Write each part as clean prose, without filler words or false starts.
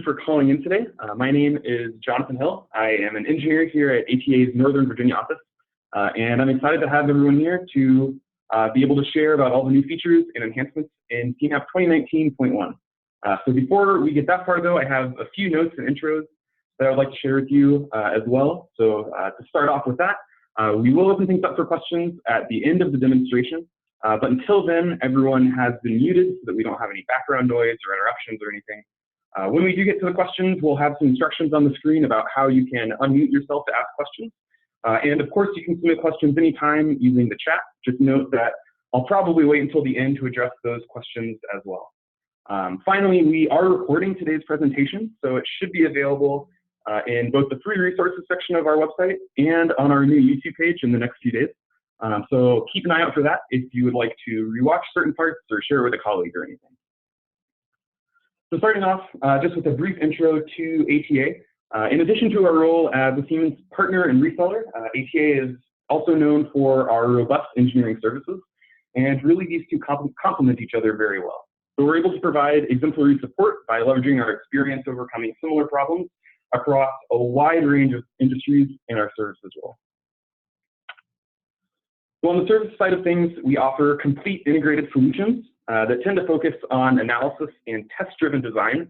for calling in today. My name is Jonathan Hill. I am an engineer here at ATA's Northern Virginia office, and I'm excited to have everyone here to be able to share about all the new features and enhancements in Femap 2019.1. So before we get that far, though, I have a few notes and intros that I would like to share with you as well. So to start off with that, we will open things up for questions at the end of the demonstration. But until then, everyone has been muted so that we don't have any background noise or interruptions or anything. When we do get to the questions, we'll have some instructions on the screen about how you can unmute yourself to ask questions. And of course, you can submit questions anytime using the chat. Just note that I'll probably wait until the end to address those questions as well. Finally, we are recording today's presentation, so it should be available in both the free resources section of our website and on our new YouTube page in the next few days. So keep an eye out for that if you would like to rewatch certain parts or share with a colleague or anything. So starting off just with a brief intro to ATA. In addition to our role as a Siemens partner and reseller, ATA is also known for our robust engineering services, and really these two complement each other very well. So we're able to provide exemplary support by leveraging our experience overcoming similar problems across a wide range of industries in our services role. So on the service side of things, we offer complete integrated solutions that tend to focus on analysis and test-driven design.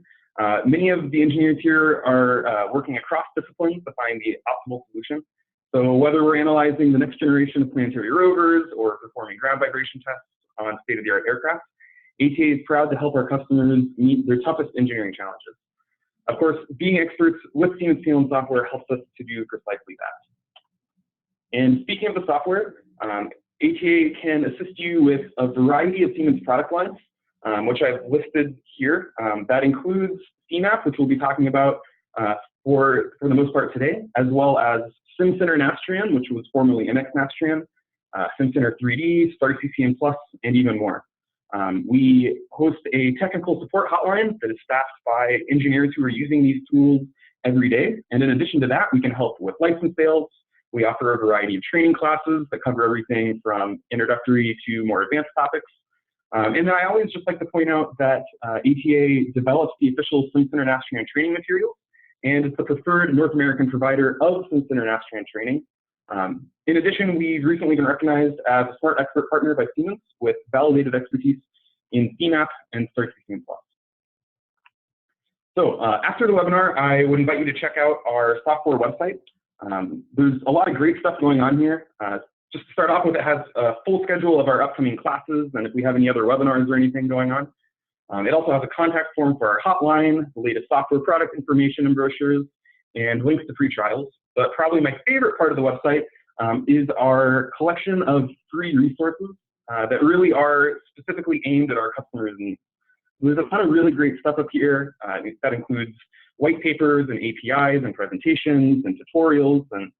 Many of the engineers here are working across disciplines to find the optimal solution. So whether we're analyzing the next generation of planetary rovers or performing ground vibration tests on state-of-the-art aircraft, ATA is proud to help our customers meet their toughest engineering challenges. Of course, being experts with Siemens software helps us to do precisely that. And speaking of the software, ATA can assist you with a variety of Siemens product lines, which I've listed here. That includes Femap, which we'll be talking about for the most part today, as well as Simcenter Nastran, which was formerly NX Nastran, Simcenter 3D, Star CCM Plus, and even more. We host a technical support hotline that is staffed by engineers who are using these tools every day. And in addition to that, we can help with license sales. We offer a variety of training classes that cover everything from introductory to more advanced topics. And then I always just like to point out that ATA develops the official Simcenter Nastran training materials, and it's the preferred North American provider of Simcenter Nastran training. In addition, we've recently been recognized as a Smart Expert Partner by Siemens with validated expertise in Femap and Star CCM Plus. So after the webinar, I would invite you to check out our software website. There's a lot of great stuff going on here. Just to start off with, it has a full schedule of our upcoming classes and if we have any other webinars or anything going on. It also has a contact form for our hotline, the latest software product information and brochures, and links to free trials. But probably my favorite part of the website is our collection of free resources that really are specifically aimed at our customers' needs. There's a ton of really great stuff up here. That includes white papers and APIs and presentations and tutorials and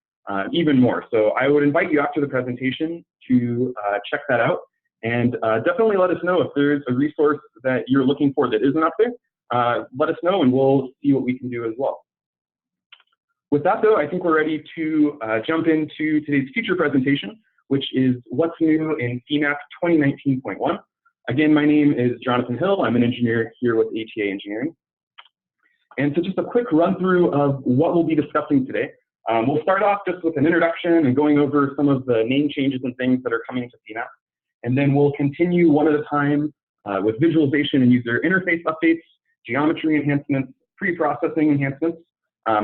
even more. So I would invite you after the presentation to check that out, and definitely let us know if there's a resource that you're looking for that isn't up there. Let us know and we'll see what we can do as well. With that though, I think we're ready to jump into today's feature presentation, which is what's new in Femap 2019.1. Again, my name is Jonathan Hill. I'm an engineer here with ATA Engineering. And so just a quick run through of what we'll be discussing today. We'll start off just with an introduction and going over some of the name changes and things that are coming to Femap. And then we'll continue one at a time with visualization and user interface updates, geometry enhancements, pre-processing enhancements.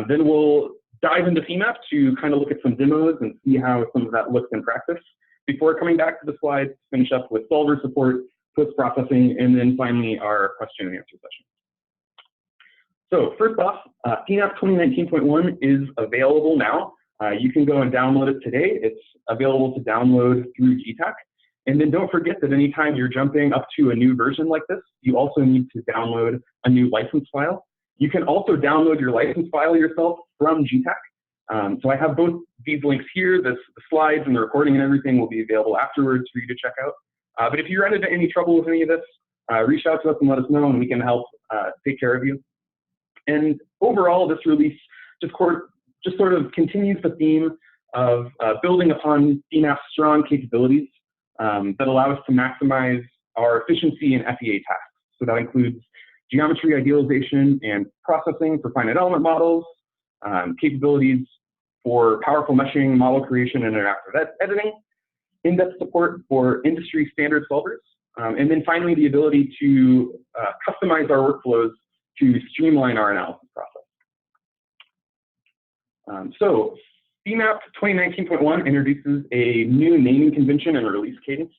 Then we'll dive into Femap to kind of look at some demos and see how some of that looks in practice before coming back to the slides to finish up with solver support, post-processing, and then finally our question and answer session. So first off, Femap 2019.1 is available now. You can go and download it today. It's available to download through GTAC. And then don't forget that anytime you're jumping up to a new version like this, you also need to download a new license file. You can also download your license file yourself from GTAC. So I have both these links here. The slides and the recording and everything will be available afterwards for you to check out. But if you run into any trouble with any of this, reach out to us and let us know, and we can help take care of you. And overall, this release just sort of continues the theme of building upon Femap's strong capabilities that allow us to maximize our efficiency in FEA tasks. So that includes geometry idealization and processing for finite element models, capabilities for powerful meshing, model creation, and interactive editing, in-depth support for industry standard solvers, and then finally the ability to customize our workflows to streamline our analysis process. So Femap 2019.1 introduces a new naming convention and release cadence.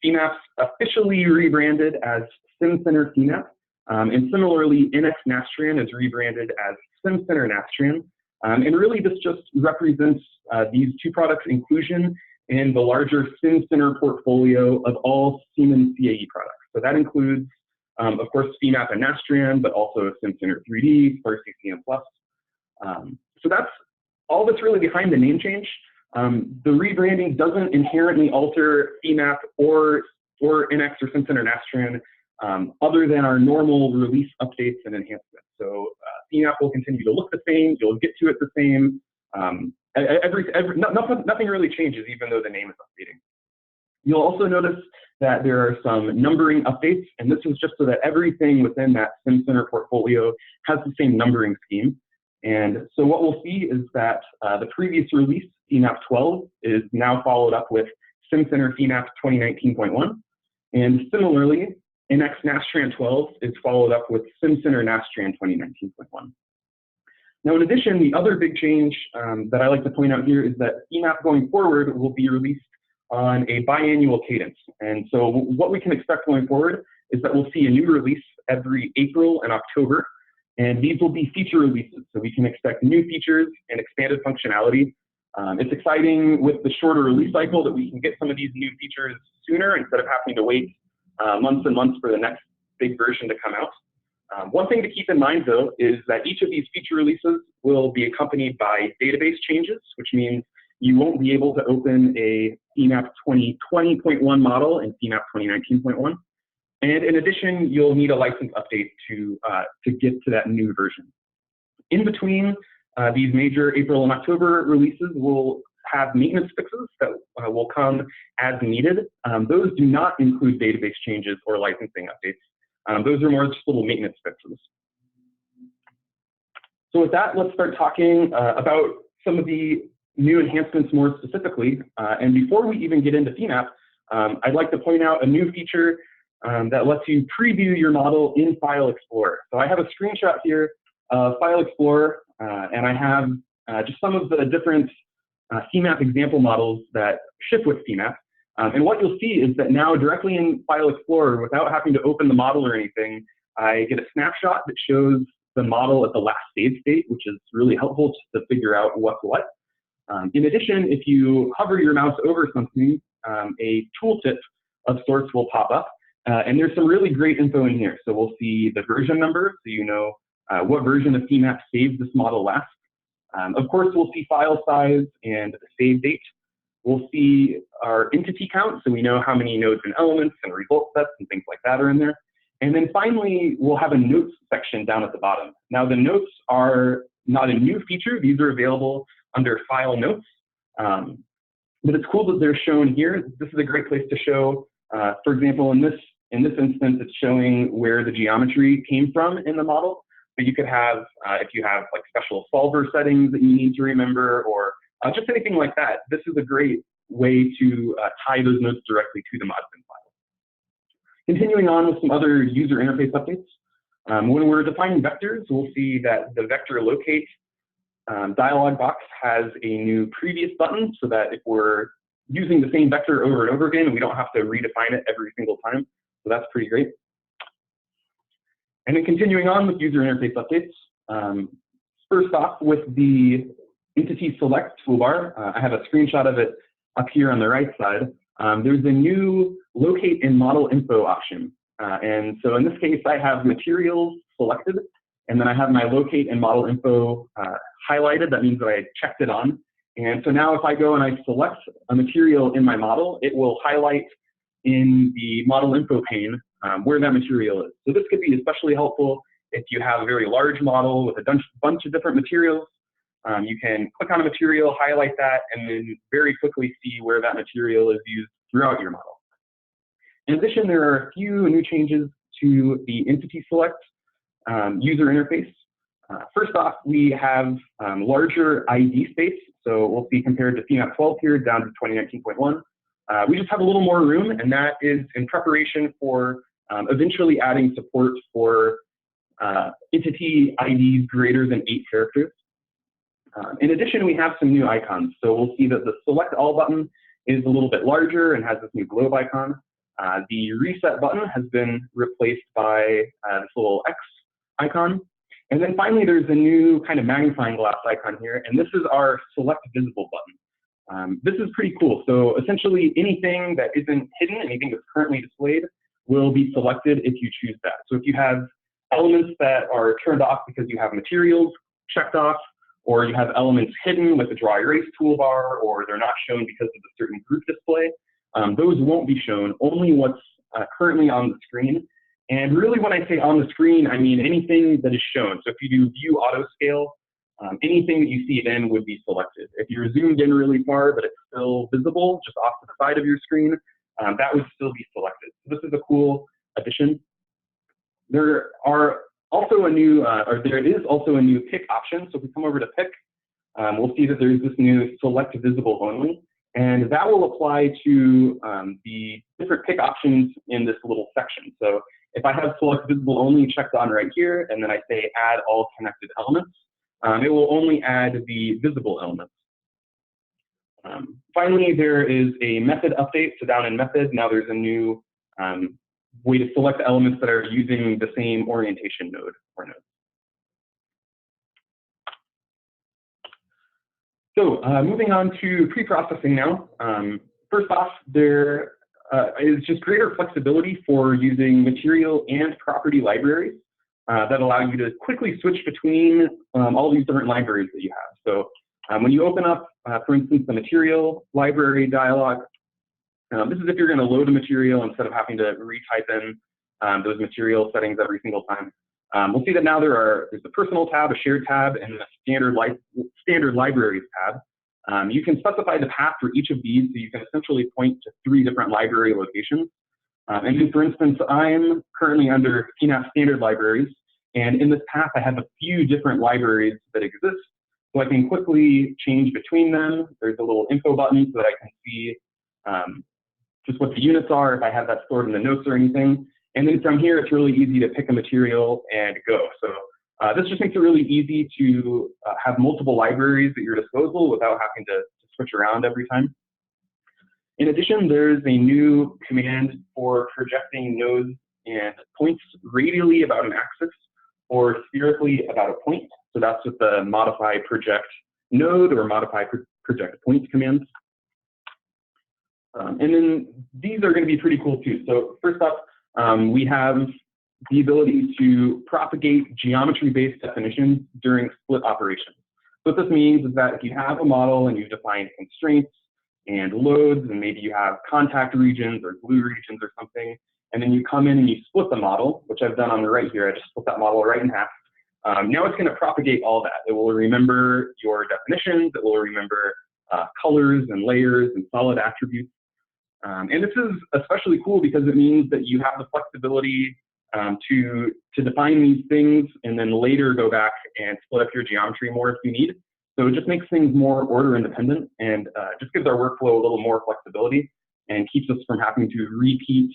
Femap's officially rebranded as Simcenter Femap, and similarly NX Nastran is rebranded as Simcenter Nastran. And really this just represents these two products' inclusion in the larger Simcenter portfolio of all Siemens CAE products. So that includes, of course, Femap and Nastran, but also Simcenter 3D, CCM+. So that's all that's really behind the name change. The rebranding doesn't inherently alter Femap or NX or Simcenter Nastran other than our normal release updates and enhancements. So Femap will continue to look the same, you'll get to it the same. Nothing really changes even though the name is updating. You'll also notice that there are some numbering updates, and this is just so that everything within that Simcenter portfolio has the same numbering scheme. And so what we'll see is that the previous release, Femap 12, is now followed up with Simcenter Femap 2019.1. And similarly, NX Nastran 12 is followed up with Simcenter Nastran 2019.1. Now, in addition, the other big change that I like to point out here is that Femap going forward will be released on a biannual cadence. And so what we can expect going forward is that we'll see a new release every April and October. And these will be feature releases, so we can expect new features and expanded functionality. It's exciting with the shorter release cycle that we can get some of these new features sooner instead of having to wait months and months for the next big version to come out. One thing to keep in mind, though, is that each of these feature releases will be accompanied by database changes, which means you won't be able to open a Femap 2020.1 model in Femap 2019.1. And in addition, you'll need a license update to get to that new version. In between these major April and October releases, we'll have maintenance fixes that will come as needed. Those do not include database changes or licensing updates. Those are more just little maintenance fixes. So with that, let's start talking about some of the new enhancements more specifically. And before we even get into Femap, I'd like to point out a new feature that lets you preview your model in File Explorer. So I have a screenshot here of File Explorer, and I have just some of the different Femap example models that ship with Femap. And what you'll see is that now directly in File Explorer, without having to open the model or anything, I get a snapshot that shows the model at the last save state, which is really helpful to figure out what's what. In addition, if you hover your mouse over something, a tooltip of sorts will pop up. And there's some really great info in here. So we'll see the version number, so you know what version of Femap saved this model last. Of course, we'll see file size and the save date. We'll see our entity count, so we know how many nodes and elements and result sets and things like that are in there. And then finally, we'll have a notes section down at the bottom. Now, the notes are not a new feature. These are available under File Notes. But it's cool that they're shown here. This is a great place to show, for example, in this instance, it's showing where the geometry came from in the model. But you could have, if you have like special solver settings that you need to remember, or just anything like that, this is a great way to tie those notes directly to the modbin file. Continuing on with some other user interface updates. When we're defining vectors, we'll see that the vector locate dialog box has a new previous button, so that if we're using the same vector over and over again, we don't have to redefine it every single time. So that's pretty great. And then continuing on with user interface updates. First off, with the Entity Select toolbar, I have a screenshot of it up here on the right side. There's a new Locate in Model Info option. And so in this case, I have materials selected, and then I have my Locate and Model Info highlighted. That means that I checked it on. And so now if I go and I select a material in my model, it will highlight in the Model Info pane where that material is. So this could be especially helpful if you have a very large model with a bunch of different materials. You can click on a material, highlight that, and then very quickly see where that material is used throughout your model. In addition, there are a few new changes to the entity select user interface. First off, we have larger ID space. So we'll see compared to Femap 12 here down to 2019.1. We just have a little more room, and that is in preparation for eventually adding support for entity IDs greater than 8 characters. In addition, we have some new icons. So we'll see that the Select All button is a little bit larger and has this new globe icon. The Reset button has been replaced by this little X icon. And then finally, there's a new kind of magnifying glass icon here, and this is our Select Visible button. This is pretty cool. So essentially, anything that isn't hidden, anything that's currently displayed, will be selected if you choose that. So if you have elements that are turned off because you have materials checked off, or you have elements hidden with the Draw Erase toolbar, or they're not shown because of a certain group display, those won't be shown, only what's currently on the screen. And really, when I say on the screen, I mean anything that is shown. So if you do View Auto Scale, anything that you see then would be selected. If you're zoomed in really far, but it's still visible just off to the side of your screen, that would still be selected. So this is a cool addition. There are also a new, there is also a new pick option. So if we come over to pick, we'll see that there's this new Select Visible Only, and that will apply to the different pick options in this little section. So if I have Select Visible Only checked on right here, and then I say Add All Connected Elements, it will only add the visible elements. Finally, there is a method update. So down in method, now there's a new way to select elements that are using the same orientation node or nodes. So moving on to pre-processing now. First off, there is just greater flexibility for using material and property libraries that allow you to quickly switch between all these different libraries that you have. So when you open up, for instance, the material library dialog, this is if you're going to load a material instead of having to retype in those material settings every single time. We'll see that now there's a personal tab, a shared tab, and a standard libraries tab. You can specify the path for each of these, so you can essentially point to 3 different library locations. And then, for instance, I'm currently under Femap standard libraries, and in this path, I have a few different libraries that exist, so I can quickly change between them. There's a little info button so that I can see just what the units are if I have that stored in the notes or anything. And then from here, it's really easy to pick a material and go. So this just makes it really easy to have multiple libraries at your disposal without having to switch around every time. In addition, there's a new command for projecting nodes and points radially about an axis or spherically about a point. So that's with the modify project node or modify project point commands. And then these are going to be pretty cool too. So first up, we have the ability to propagate geometry-based definitions during split operations. So what this means is that if you have a model and you've defined constraints and loads, and maybe you have contact regions or glue regions or something, and then you come in and you split the model, which I've done on the right here. I just split that model right in half. Now it's going to propagate all that. It will remember your definitions. It will remember colors and layers and solid attributes. And this is especially cool because it means that you have the flexibility to define these things and then later go back and split up your geometry more if you need. So it just makes things more order independent and just gives our workflow a little more flexibility and keeps us from having to repeat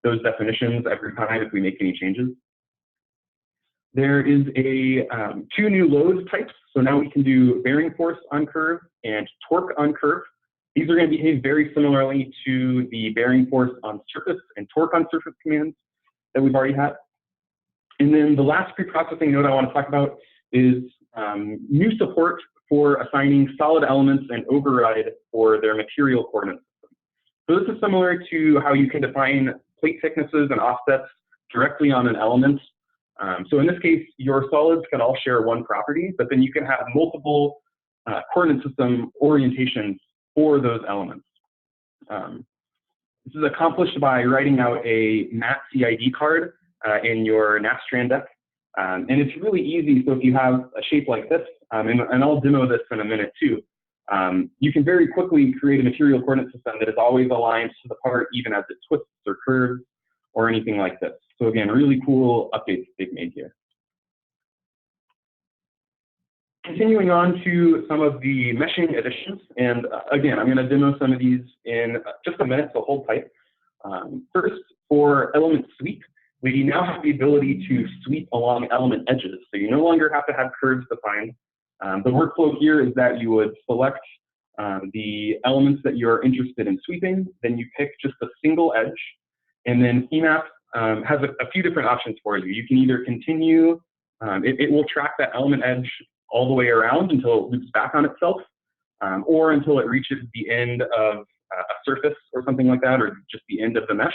those definitions every time if we make any changes. There is two new load types. So now we can do bearing force on curve and torque on curve. These are going to behave very similarly to the bearing force on surface and torque on surface commands that we've already had. And then the last pre-processing node I want to talk about is new support for assigning solid elements and override for their material coordinate system. So this is similar to how you can define plate thicknesses and offsets directly on an element. So in this case, your solids can all share one property, but then you can have multiple coordinate system orientations for those elements. This is accomplished by writing out a mat CID card in your Nastran deck. And it's really easy. So if you have a shape like this, and I'll demo this in a minute too, you can very quickly create a material coordinate system that is always aligned to the part even as it twists or curves or anything like this. So again, really cool updates they've made here. Continuing on to some of the meshing additions, and again, I'm going to demo some of these in just a minute, so hold tight. First, for element sweep, we now have the ability to sweep along element edges, so you no longer have to have curves defined. The workflow here is that you would select the elements that you're interested in sweeping, then you pick just a single edge, and then Femap has a few different options for you. You can either continue, it will track that element edge all the way around until it loops back on itself, or until it reaches the end of a surface or something like that, or just the end of the mesh,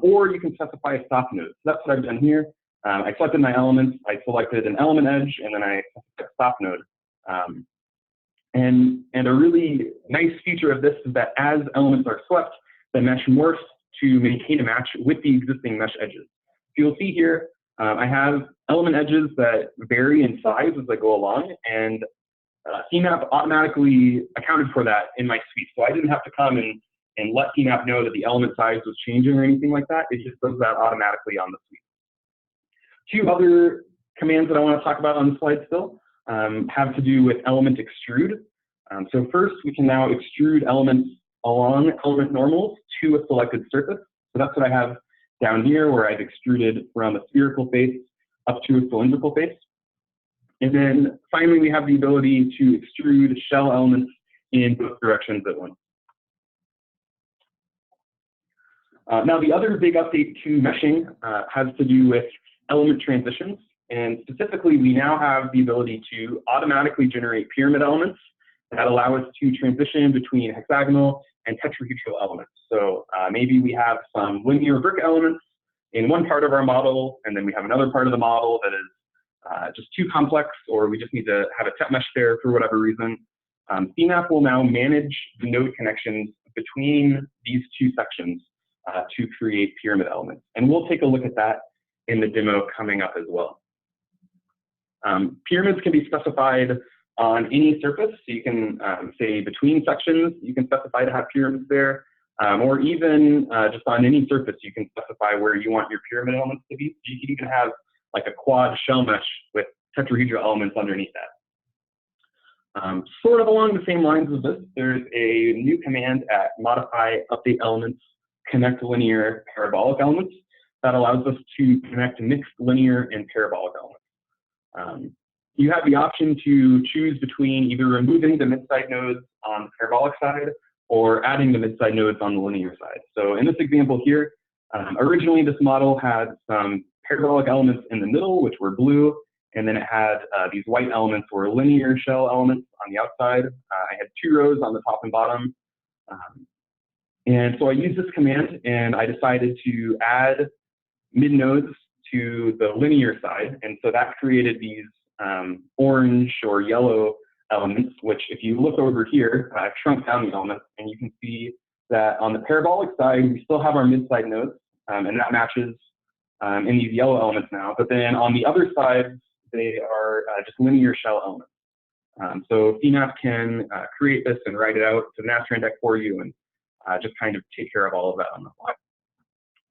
or you can specify a stop node. So that's what I've done here. I selected my elements, I selected an element edge, and then I selected a stop node. And a really nice feature of this is that as elements are swept, the mesh morphs to maintain a match with the existing mesh edges. So you'll see here, I have element edges that vary in size as I go along, and Femap automatically accounted for that in my sweep. So I didn't have to come and let Femap know that the element size was changing or anything like that. It just does that automatically on the sweep. Two other commands that I want to talk about on the slide still have to do with element extrude. So first, we can now extrude elements along element normals to a selected surface. So that's what I have down here, where I've extruded from a spherical face up to a cylindrical face. And then finally, we have the ability to extrude shell elements in both directions at once. Now, the other big update to meshing has to do with element transitions. And specifically, we now have the ability to automatically generate pyramid elements that allow us to transition between hexagonal and tetrahedral elements. So maybe we have some linear brick elements in one part of our model, and then we have another part of the model that is just too complex, or we just need to have a tep mesh there for whatever reason. Femap will now manage the node connections between these two sections to create pyramid elements. And we'll take a look at that in the demo coming up as well. Pyramids can be specified on any surface. So you can say between sections, you can specify to have pyramids there, or even just on any surface, you can specify where you want your pyramid elements to be. You can even have like a quad shell mesh with tetrahedral elements underneath that. Sort of along the same lines as this, there's a new command at modify update elements, connect linear parabolic elements that allows us to connect mixed linear and parabolic elements. You have the option to choose between either removing the mid-side nodes on the parabolic side or adding the mid-side nodes on the linear side. So in this example here, originally this model had some parabolic elements in the middle, which were blue, and then it had these white elements were linear shell elements on the outside. I had two rows on the top and bottom. And so I used this command, and I decided to add mid-nodes to the linear side. And so that created these orange or yellow elements, which if you look over here, I've shrunk down the elements, and you can see that on the parabolic side, we still have our mid-side nodes, and that matches in these yellow elements now. But then on the other side, they are just linear shell elements. So Femap can create this and write it out to the Nastran deck for you, and just kind of take care of all of that on the fly.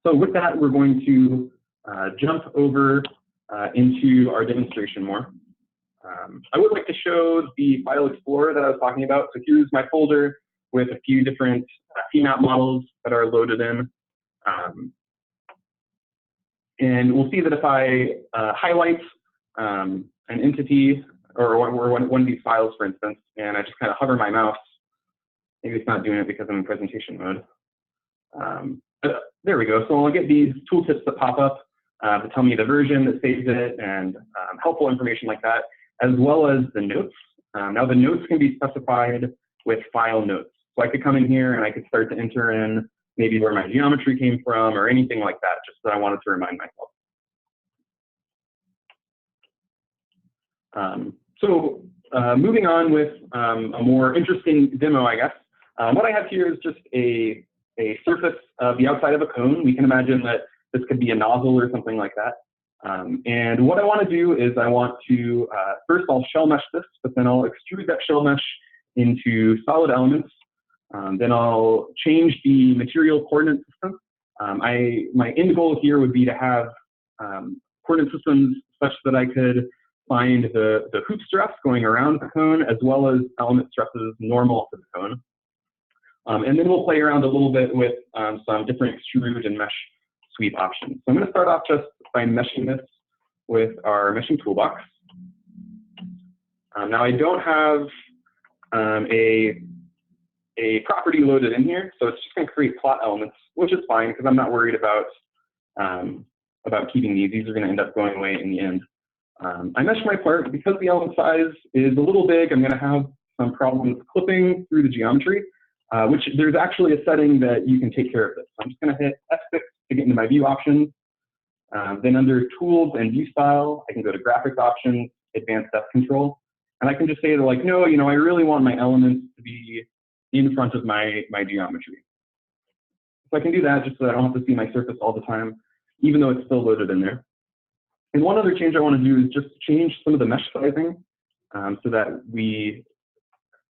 So with that, we're going to jump over into our demonstration more. I would like to show the file explorer that I was talking about. So here's my folder with a few different Femap models that are loaded in. And we'll see that if I highlight an entity or one of these files, for instance, and I just kind of hover my mouse, maybe it's not doing it because I'm in presentation mode. But there we go. So I'll get these tooltips that pop up to tell me the version that saves it and helpful information like that, as well as the notes. Now the notes can be specified with file notes. So I could come in here and I could start to enter in maybe where my geometry came from or anything like that, just that I wanted to remind myself. Moving on with a more interesting demo, I guess. What I have here is just a surface of the outside of a cone. We can imagine that this could be a nozzle or something like that. And what I want to do is I want to, first I'll shell mesh this, but then I'll extrude that shell mesh into solid elements. Then I'll change the material coordinate system My end goal here would be to have coordinate systems such that I could find the hoop stress going around the cone, as well as element stresses normal to the cone. And then we'll play around a little bit with some different extrude and mesh sweep options. So I'm going to start off just by meshing this with our meshing toolbox. Now I don't have a property loaded in here, so it's just going to create plot elements, which is fine because I'm not worried about keeping these. These are going to end up going away in the end. I meshed my part because the element size is a little big. I'm going to have some problems clipping through the geometry, which there's actually a setting that you can take care of this. So I'm just going to hit F6 to get into my view options. Then under Tools and View Style, I can go to Graphics Options, Advanced Depth Control, and I can just say that, like, no, I really want my elements to be in front of my geometry. So I can do that just so that I don't have to see my surface all the time, even though it's still loaded in there. And one other change I want to do is just change some of the mesh sizing so that we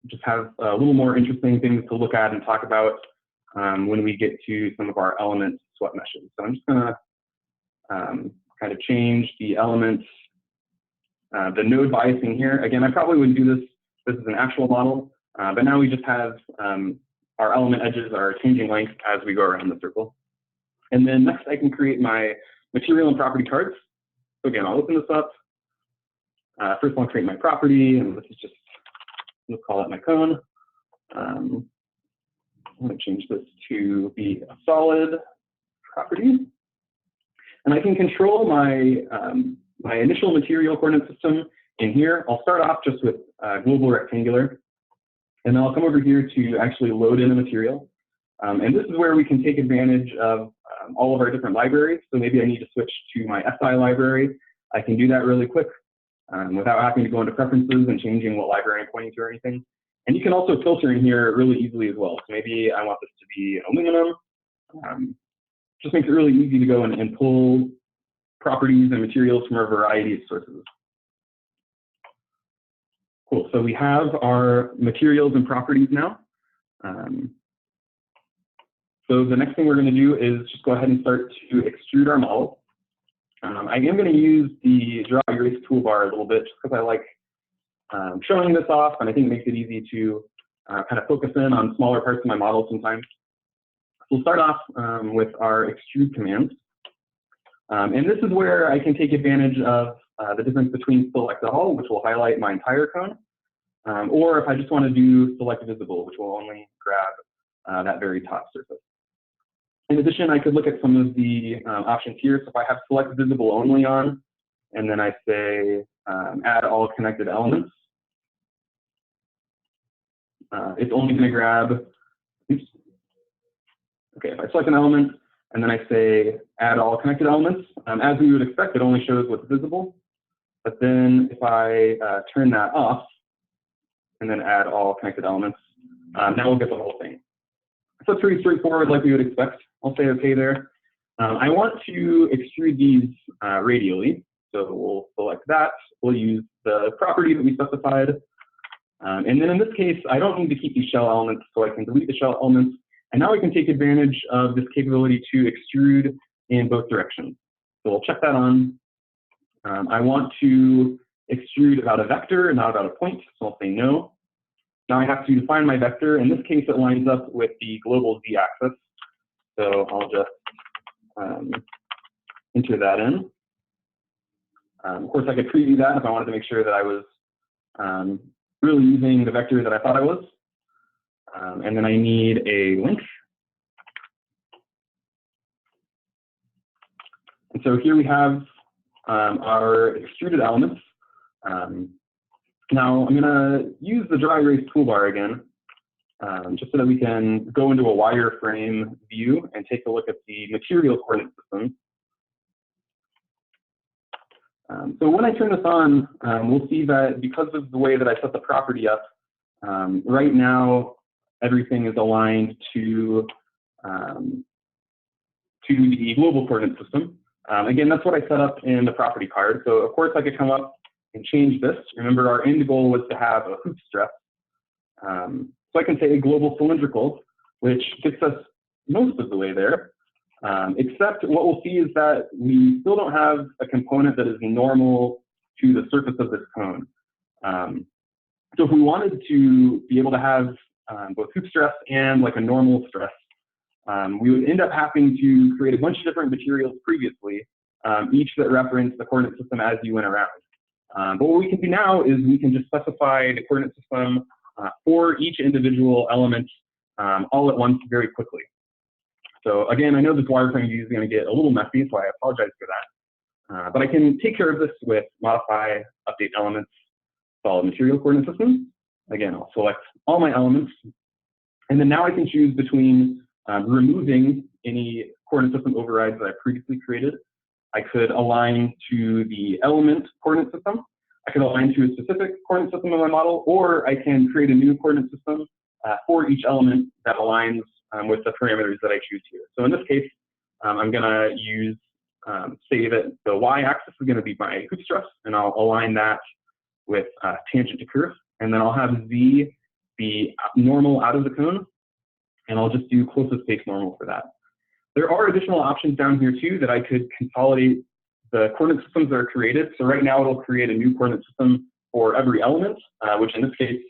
just have a little more interesting things to look at and talk about when we get to some of our element swept meshes. So I'm just going to kind of change the elements, the node biasing here. Again, I probably wouldn't do this. This is an actual model, but now we just have our element edges are changing length as we go around the circle. And then next I can create my material and property cards. So again, I'll open this up. First I'll create my property, and this is just, let's call it my cone. I'm going to change this to be a solid property. And I can control my, my initial material coordinate system in here. I'll start off just with global rectangular, and then I'll come over here to actually load in a material. And this is where we can take advantage of all of our different libraries. So maybe I need to switch to my SI library. I can do that really quick without having to go into preferences and changing what library I'm pointing to or anything. And you can also filter in here really easily as well. So maybe I want this to be aluminum. Just makes it really easy to go and pull properties and materials from a variety of sources. Cool, so we have our materials and properties now. So the next thing we're going to do is just go ahead and start to extrude our model. I am going to use the draw erase toolbar a little bit just because I like showing this off, and I think it makes it easy to kind of focus in on smaller parts of my model sometimes. We'll start off with our extrude commands. And this is where I can take advantage of the difference between select all, which will highlight my entire cone, or if I just want to do select visible, which will only grab that very top surface. In addition, I could look at some of the options here. So if I have select visible only on, and then I say add all connected elements, it's only going to grab, oops. Okay, if I select an element, and then I say add all connected elements, as we would expect, it only shows what's visible. But then if I turn that off, and then add all connected elements, now we'll get the whole thing. So it's pretty straightforward, like we would expect. I'll say OK there. I want to extrude these radially, so we'll select that. We'll use the property that we specified. And then in this case, I don't need to keep these shell elements, so I can delete the shell elements. And now we can take advantage of this capability to extrude in both directions. So we'll check that on. I want to extrude about a vector, not about a point, so I'll say no. Now I have to define my vector. In this case, it lines up with the global z-axis. So I'll just enter that in. Of course, I could preview that if I wanted to make sure that I was really using the vector that I thought I was. And then I need a link. And so here we have our extruded elements. Now I'm going to use the dry erase toolbar again, just so that we can go into a wireframe view and take a look at the material coordinate system. So when I turn this on, we'll see that because of the way that I set the property up, right now everything is aligned to the global coordinate system. Again, that's what I set up in the property card. So of course I could come up and change this. Remember, our end goal was to have a hoop stress. So I can say global cylindrical, which gets us most of the way there. except what we'll see is that we still don't have a component that is normal to the surface of this cone. So if we wanted to be able to have both hoop stress and like a normal stress, we would end up having to create a bunch of different materials previously, each that reference the coordinate system as you went around. But what we can do now is we can just specify the coordinate system for each individual element all at once very quickly. So again, I know this wireframe view is going to get a little messy, so I apologize for that. But I can take care of this with modify, update elements, solid material coordinate system. Again, I'll select all my elements. And then now I can choose between removing any coordinate system overrides that I previously created. I could align to the element coordinate system. I could align to a specific coordinate system in my model, or I can create a new coordinate system for each element that aligns with the parameters that I choose here. So in this case, I'm going to use, say that the y-axis is going to be my hoop stress, and I'll align that with tangent to curve. And then I'll have z be normal out of the cone, and I'll just do closest face normal for that. There are additional options down here too that I could consolidate the coordinate systems that are created. So right now it'll create a new coordinate system for every element, which in this case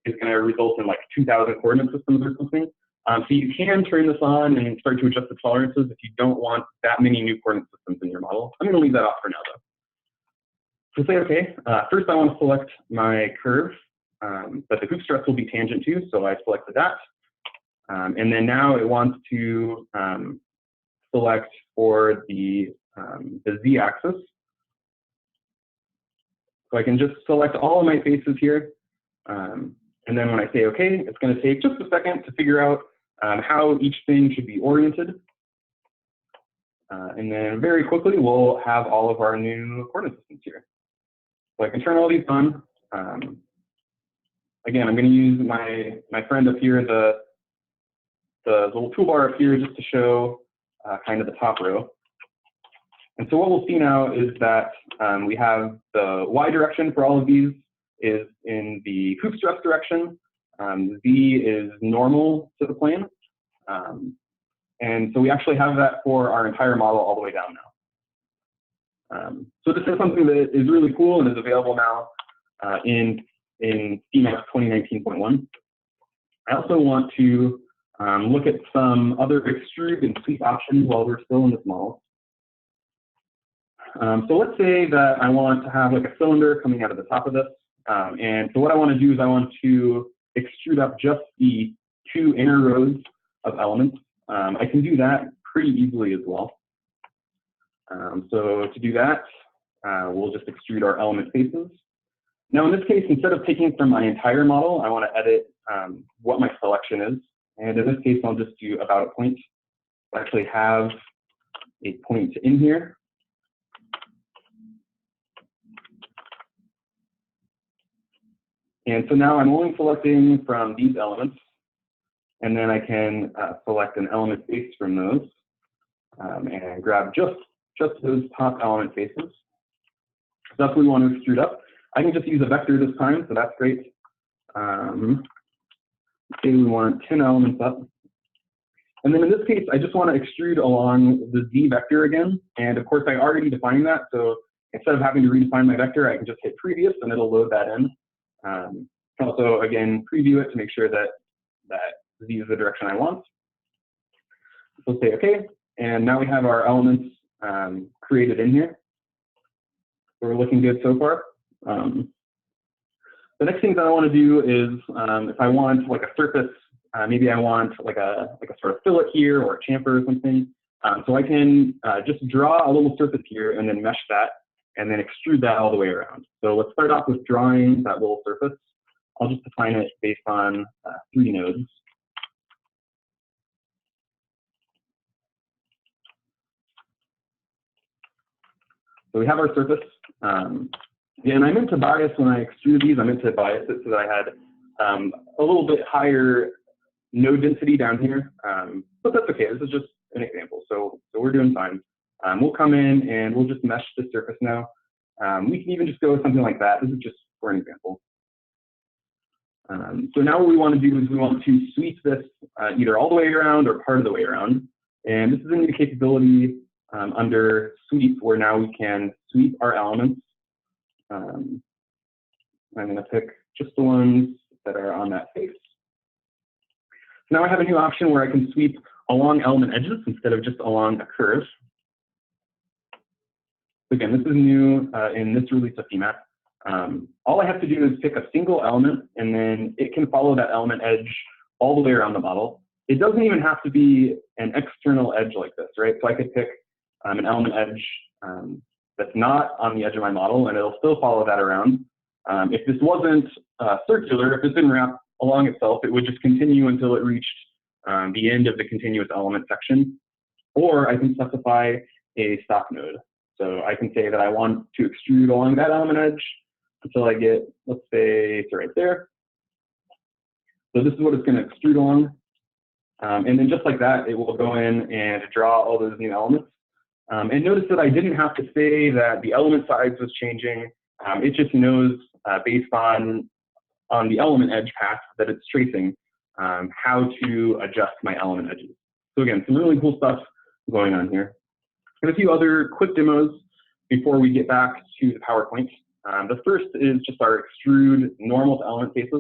is going to result in like 2,000 coordinate systems or something. So you can turn this on and start to adjust the tolerances if you don't want that many new coordinate systems in your model. I'm going to leave that off for now though. So say, okay, first I want to select my curve that the hoop stress will be tangent to, so I selected that. And then now it wants to select for the z-axis. So I can just select all of my faces here. And then when I say OK, it's going to take just a second to figure out how each thing should be oriented. And then very quickly, we'll have all of our new coordinate systems here. So I can turn all these on. Again, I'm going to use my friend up here, the little toolbar up here, just to show kind of the top row. And so what we'll see now is that we have the y direction for all of these is in the hoop stress direction. Z is normal to the plane. And so we actually have that for our entire model all the way down now. So this is something that is really cool and is available now in Femap 2019.1. I also want to look at some other extrude and sweep options while we're still in this model. So let's say that I want to have like a cylinder coming out of the top of this. And so what I want to do is I want to extrude up just the two inner rows of elements. I can do that pretty easily as well. So to do that, we'll just extrude our element faces. Now in this case, instead of taking from my entire model, I want to edit what my selection is. And in this case, I'll just do about a point. I actually have a point in here. And so now I'm only selecting from these elements. And then I can select an element face from those and grab just those top element faces. So that's what we want to extrude up. I can just use a vector this time, so that's great. Say we want 10 elements up. And then in this case, I just want to extrude along the z vector again. And of course, I already defined that. So instead of having to redefine my vector, I can just hit previous and it'll load that in. Can also, again, preview it to make sure that z is the direction I want. So say OK. And now we have our elements created in here. So we're looking good so far. The next thing that I want to do is if I want like a surface, maybe I want like a sort of fillet here or a chamfer or something. So I can just draw a little surface here and then mesh that and then extrude that all the way around. So let's start off with drawing that little surface. I'll just define it based on 3 nodes. So we have our surface. And I meant to bias when I extrude these, I meant to bias it so that I had a little bit higher node density down here. But that's okay, this is just an example. So we're doing fine. We'll come in and we'll just mesh the surface now. We can even just go with something like that. This is just for an example. So now what we want to do is we want to sweep this either all the way around or part of the way around. And this is a new capability under sweep, where now we can sweep our elements. I'm going to pick just the ones that are on that face. So now I have a new option where I can sweep along element edges instead of just along a curve. Again, this is new in this release of Femap. All I have to do is pick a single element, and then it can follow that element edge all the way around the model. It doesn't even have to be an external edge like this, right? So I could pick an element edge that's not on the edge of my model, and it'll still follow that around. If this wasn't circular, if this didn't wrap along itself, it would just continue until it reached the end of the continuous element section. Or I can specify a stop node. So I can say that I want to extrude along that element edge until I get, let's say, to right there. So this is what it's going to extrude along. And then just like that, it will go in and draw all those new elements. And notice that I didn't have to say that the element size was changing. It just knows based on the element edge path that it's tracing how to adjust my element edges. So again, some really cool stuff going on here. And a few other quick demos before we get back to the PowerPoint. The first is just our Extrude Normal to element faces.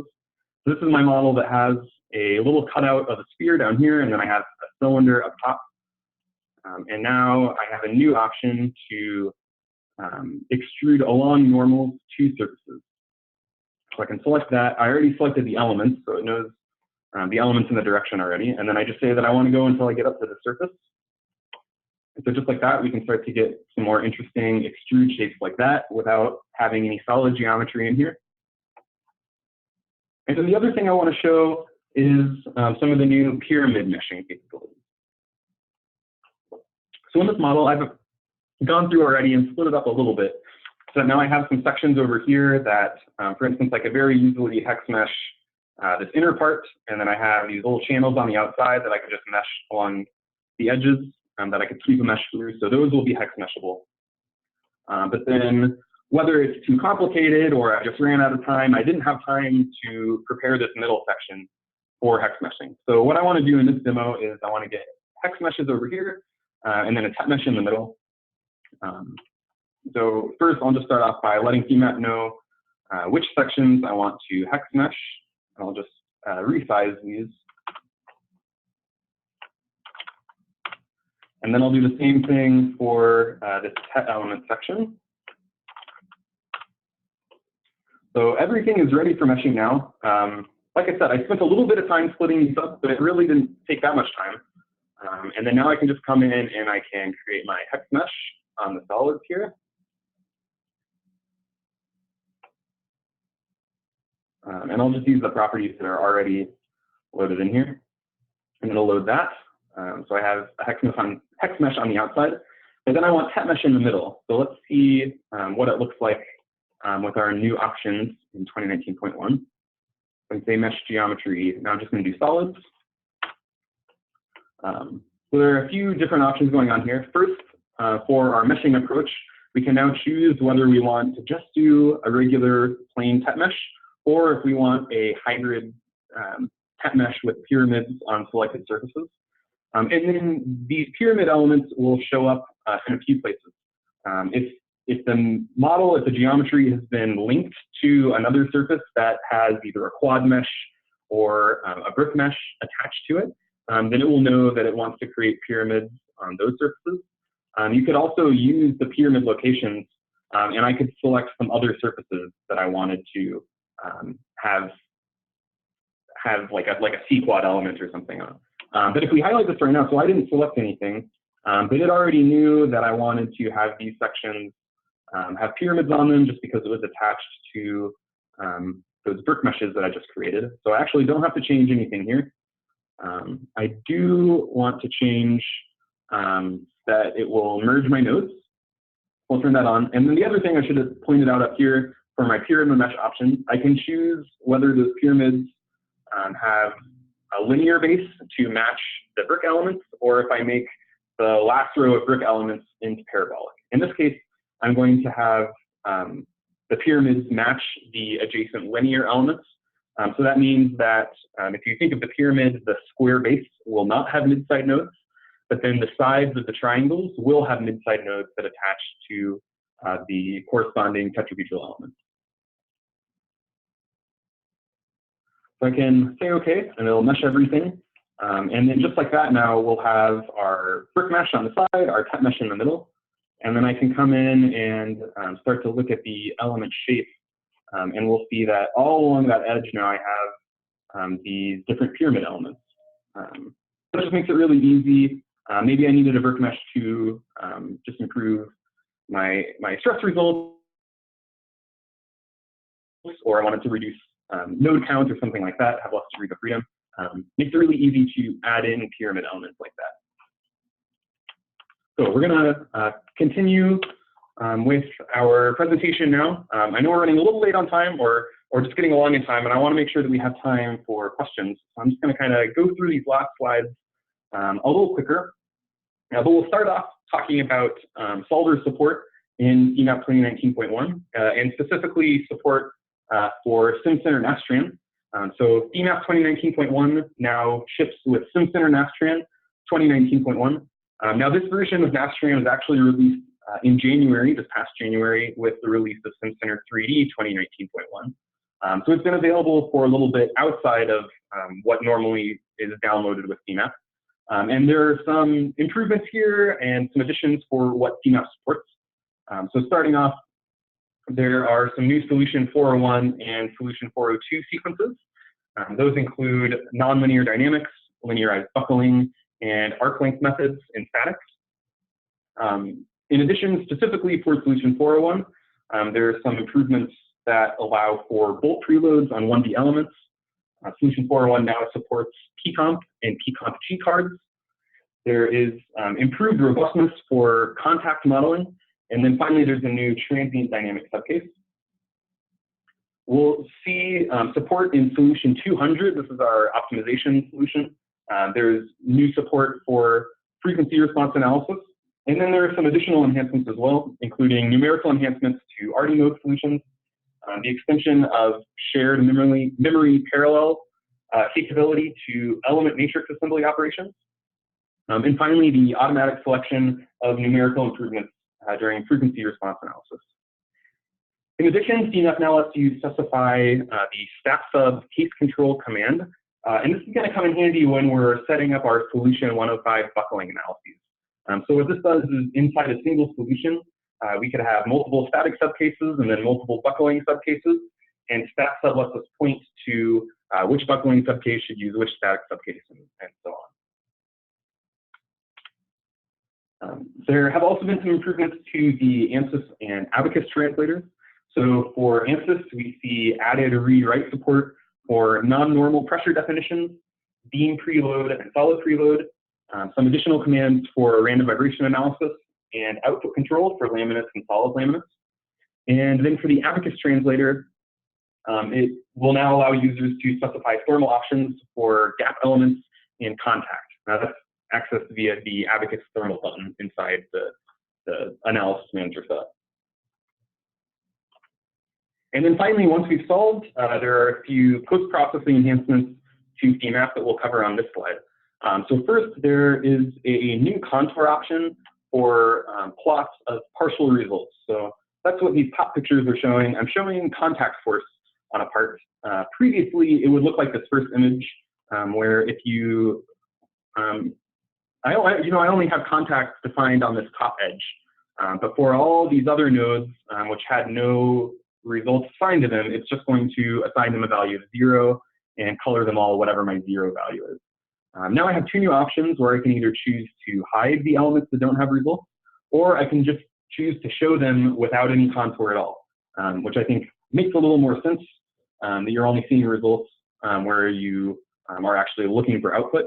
So this is my model that has a little cutout of a sphere down here, and then I have a cylinder up top. And now I have a new option to extrude along normals to surfaces. So I can select that. I already selected the elements, so it knows the elements in the direction already. And then I just say that I want to go until I get up to the surface. And so just like that, we can start to get some more interesting extrude shapes like that without having any solid geometry in here. And then the other thing I want to show is some of the new pyramid meshing capabilities. So in this model, I've gone through already and split it up a little bit. So now I have some sections over here that, for instance, I could very easily hex mesh this inner part, and then I have these little channels on the outside that I could just mesh along the edges that I could sweep a mesh through. So those will be hex meshable. But then whether it's too complicated or I just ran out of time, I didn't have time to prepare this middle section for hex meshing. So what I want to do in this demo is I want to get hex meshes over here and then a tet mesh in the middle. So first, I'll just start off by letting Femap know which sections I want to hex mesh. And I'll just resize these. And then I'll do the same thing for this tet element section. So everything is ready for meshing now. Like I said, I spent a little bit of time splitting these up, but it really didn't take that much time. And then now I can just come in and I can create my hex mesh on the solids here. And I'll just use the properties that are already loaded in here. And it'll load that. So I have a hex mesh on the outside. But then I want tet mesh in the middle. So let's see what it looks like with our new options in 2019.1. I can say mesh geometry. Now I'm just going to do solids. So there are a few different options going on here. First, for our meshing approach, we can now choose whether we want to just do a regular plain tet mesh, or if we want a hybrid tet mesh with pyramids on selected surfaces. And then these pyramid elements will show up in a few places. If the model, if the geometry has been linked to another surface that has either a quad mesh or a brick mesh attached to it, then it will know that it wants to create pyramids on those surfaces. You could also use the pyramid locations, and I could select some other surfaces that I wanted to have like a C-quad element or something on. But if we highlight this right now, so I didn't select anything, but it already knew that I wanted to have these sections have pyramids on them just because it was attached to those brick meshes that I just created. So I actually don't have to change anything here. I do want to change that it will merge my nodes. We'll turn that on. And then the other thing I should have pointed out up here for my pyramid mesh option, I can choose whether those pyramids have a linear base to match the brick elements, or if I make the last row of brick elements into parabolic. In this case, I'm going to have the pyramids match the adjacent linear elements. So that means that if you think of the pyramid, the square base will not have mid-side nodes. but then the sides of the triangles will have mid-side nodes that attach to the corresponding tetrahedral elements. So I can say OK, and it'll mesh everything. And then just like that, now we'll have our brick mesh on the side, our cut mesh in the middle. And then I can come in and start to look at the element shape. And we'll see that all along that edge now I have these different pyramid elements. That just makes it really easy. Maybe I needed a brick mesh to just improve my stress results, or I wanted to reduce node count or something like that, have less degree of freedom. Makes it really easy to add in pyramid elements like that. So we're going to continue with our presentation now. I know we're running a little late on time, or just getting along in time, and I want to make sure that we have time for questions. So I'm just going to kind of go through these last slides a little quicker. But we'll start off talking about solver support in Femap 2019.1, and specifically support for Simcenter Nastran. So Femap 2019.1 now ships with Simcenter Nastran 2019.1. Now this version of Nastran was actually released in January, this past January, with the release of Simcenter 3D 2019.1. So it's been available for a little bit outside of what normally is downloaded with Femap. And there are some improvements here and some additions for what Femap supports. So starting off, there are some new Solution 401 and Solution 402 sequences. Those include nonlinear dynamics, linearized buckling, and arc length methods in statics. In addition, specifically for Solution 401, there are some improvements that allow for bolt preloads on 1D elements. Solution 401 now supports pcomp and pcomp G cards. There is improved robustness for contact modeling. And then finally, there's a new transient dynamic subcase. We'll see support in Solution 200. This is our optimization solution. There's new support for frequency response analysis. And then there are some additional enhancements as well, including numerical enhancements to RD mode solutions, the extension of shared memory parallel capability to element matrix assembly operations. And finally, the automatic selection of numerical improvements during frequency response analysis. In addition, Femap now lets you specify the stat sub case control command. And this is going to come in handy when we're setting up our Solution 105 buckling analyses. So what this does is inside a single solution, we could have multiple static subcases and then multiple buckling subcases. And stat sub lets us point to which buckling subcase should use which static subcase and so on. There have also been some improvements to the ANSYS and abacus translators. So for ANSYS, we see added read-write support for non-normal pressure definitions, beam preload and solid preload, some additional commands for random vibration analysis, and output control for laminates and solid laminates. And then for the abacus translator, it will now allow users to specify thermal options for gap elements and contact. Now that's accessed via the abacus thermal button inside the analysis manager setup. And then finally, once we've solved, there are a few post-processing enhancements to Femap that we'll cover on this slide. So first, there is a new contour option for plots of partial results. So that's what these top pictures are showing. I'm showing contact force on a part. Previously, it would look like this first image, where if you I only have contacts defined on this top edge, but for all these other nodes, which had no results assigned to them, it's just going to assign them a value of 0 and color them all whatever my 0 value is. Now I have two new options where I can either choose to hide the elements that don't have results, or I can just choose to show them without any contour at all, which I think makes a little more sense, that you're only seeing results where you are actually looking for output.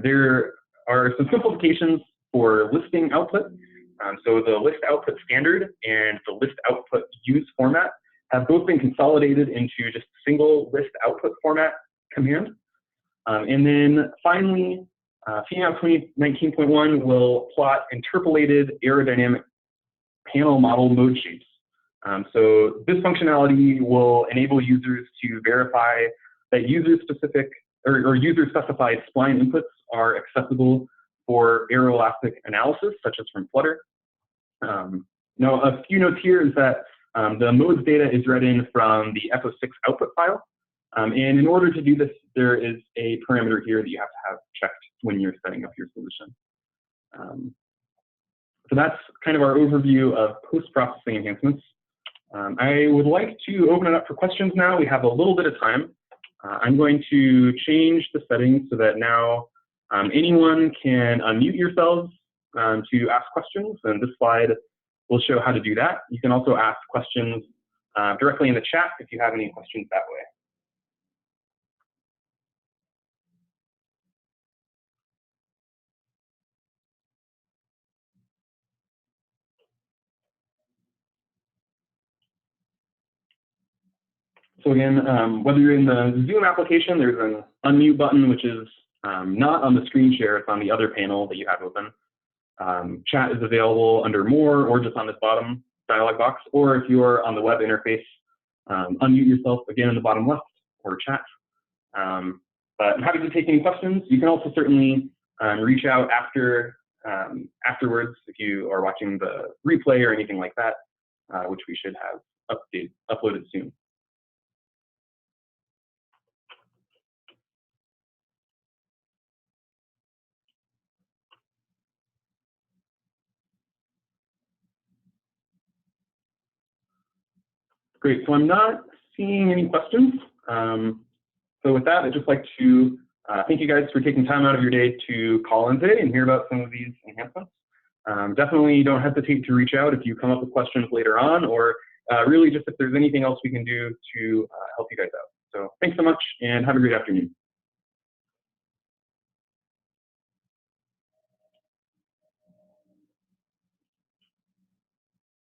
There are some simplifications for listing output. So the list output standard and the list output use format have both been consolidated into just a single list output format command. And then finally, Femap 2019.1 will plot interpolated aerodynamic panel model mode shapes. So this functionality will enable users to verify that user-specific or user-specified spline inputs are accessible for aeroelastic analysis, such as from Flutter. Now, a few notes here is that the modes data is read in from the FO6 output file. And in order to do this, there is a parameter here that you have to have checked when you're setting up your solution. So that's kind of our overview of post-processing enhancements. I would like to open it up for questions now. We have a little bit of time. I'm going to change the settings so that now anyone can unmute yourselves to ask questions, and this slide will show how to do that. You can also ask questions directly in the chat if you have any questions that way. So again, whether you're in the Zoom application, there's an unmute button, which is not on the screen share, it's on the other panel that you have open. Chat is available under More or just on this bottom dialog box, or if you're on the web interface, unmute yourself again in the bottom left or chat. But I'm happy to take any questions. You can also certainly reach out afterwards if you are watching the replay or anything like that, which we should have uploaded soon. Great, so I'm not seeing any questions. So with that, I'd just like to thank you guys for taking time out of your day to call in today and hear about some of these enhancements. Definitely don't hesitate to reach out if you come up with questions later on, or really just if there's anything else we can do to help you guys out. So thanks so much and have a great afternoon.